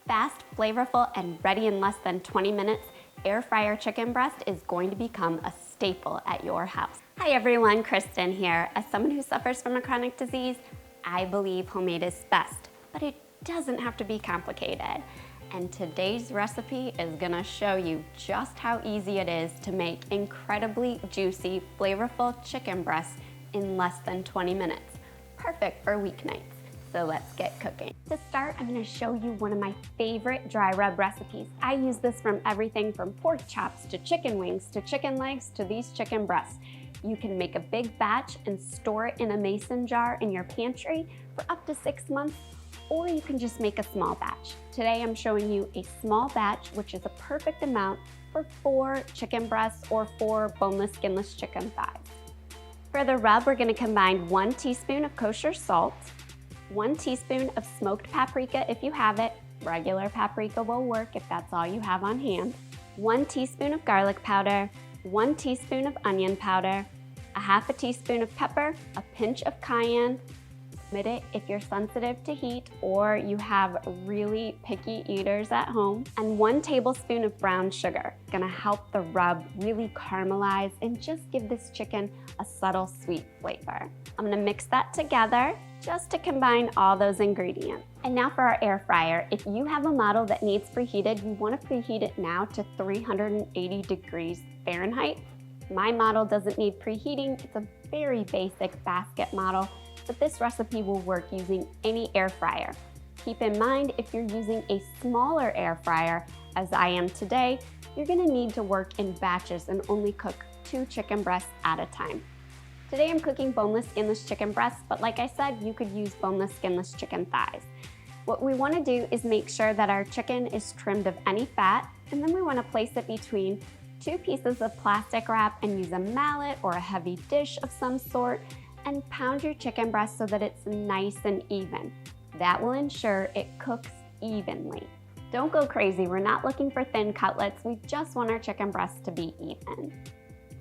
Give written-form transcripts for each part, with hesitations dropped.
Fast, flavorful, and ready in less than 20 minutes, air fryer chicken breast is going to become a staple at your house. Hi everyone, Kristen here. As someone who suffers from a chronic disease, I believe homemade is best, but it doesn't have to be complicated. And today's recipe is gonna show you just how easy it is to make incredibly juicy, flavorful chicken breasts in less than 20 minutes. Perfect for weeknights. So let's get cooking. To start, I'm gonna show you one of my favorite dry rub recipes. I use this from everything from pork chops to chicken wings to chicken legs to these chicken breasts. You can make a big batch and store it in a mason jar in your pantry for up to 6 months, or you can just make a small batch. Today I'm showing you a small batch, which is a perfect amount for 4 chicken breasts or 4 boneless, skinless chicken thighs. For the rub, we're gonna combine 1 teaspoon of kosher salt, 1 teaspoon of smoked paprika if you have it. Regular paprika will work if that's all you have on hand. 1 teaspoon of garlic powder, 1 teaspoon of onion powder, a half a teaspoon of pepper, a pinch of cayenne. Omit it if you're sensitive to heat or you have really picky eaters at home, and 1 tablespoon of brown sugar. Gonna help the rub really caramelize and just give this chicken a subtle sweet flavor. I'm gonna mix that together just to combine all those ingredients. And now for our air fryer. If you have a model that needs preheated, you wanna preheat it now to 380 degrees Fahrenheit. My model doesn't need preheating. It's a very basic basket model, but this recipe will work using any air fryer. Keep in mind, if you're using a smaller air fryer, as I am today, you're gonna need to work in batches and only cook 2 chicken breasts at a time. Today I'm cooking boneless, skinless chicken breasts, but like I said, you could use boneless, skinless chicken thighs. What we wanna do is make sure that our chicken is trimmed of any fat, and then we wanna place it between 2 pieces of plastic wrap and use a mallet or a heavy dish of some sort and pound your chicken breast so that it's nice and even. That will ensure it cooks evenly. Don't go crazy, we're not looking for thin cutlets, we just want our chicken breasts to be even.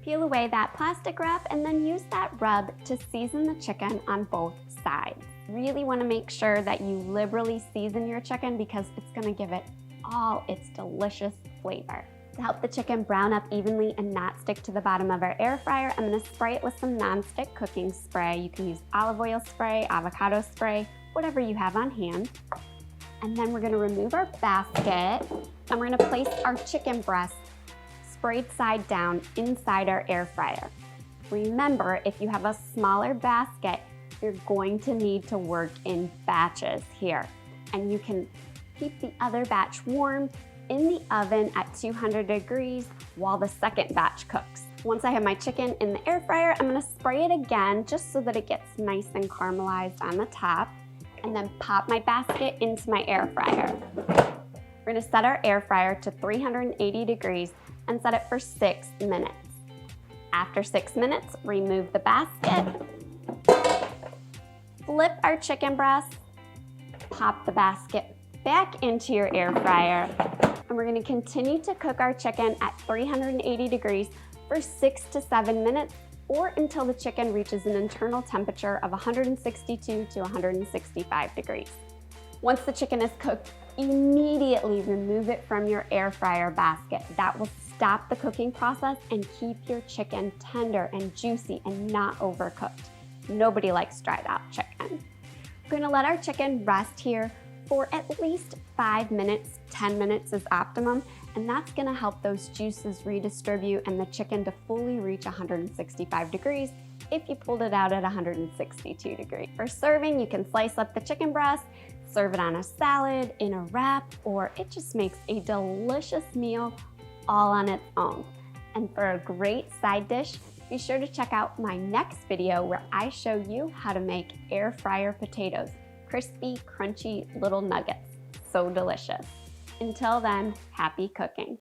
Peel away that plastic wrap and then use that rub to season the chicken on both sides. Really wanna make sure that you liberally season your chicken because it's gonna give it all its delicious flavor. To help the chicken brown up evenly and not stick to the bottom of our air fryer, I'm gonna spray it with some nonstick cooking spray. You can use olive oil spray, avocado spray, whatever you have on hand. And then we're gonna remove our basket and we're gonna place our chicken breast sprayed side down inside our air fryer. Remember, if you have a smaller basket, you're going to need to work in batches here. And you can keep the other batch warm in the oven at 200 degrees while the second batch cooks. Once I have my chicken in the air fryer, I'm gonna spray it again just so that it gets nice and caramelized on the top, and then pop my basket into my air fryer. We're gonna set our air fryer to 380 degrees and set it for 6 minutes. After 6 minutes, remove the basket, flip our chicken breast, pop the basket back into your air fryer, and we're gonna continue to cook our chicken at 380 degrees for 6 to 7 minutes or until the chicken reaches an internal temperature of 162 to 165 degrees. Once the chicken is cooked, immediately remove it from your air fryer basket. That will stop the cooking process and keep your chicken tender and juicy and not overcooked. Nobody likes dried out chicken. We're gonna let our chicken rest here for at least 5 minutes, 10 minutes is optimum, and that's gonna help those juices redistribute and the chicken to fully reach 165 degrees if you pulled it out at 162 degrees. For serving, you can slice up the chicken breast, serve it on a salad, in a wrap, or it just makes a delicious meal all on its own. And for a great side dish, be sure to check out my next video where I show you how to make air fryer potatoes. Crispy, crunchy little nuggets. So delicious. Until then, happy cooking.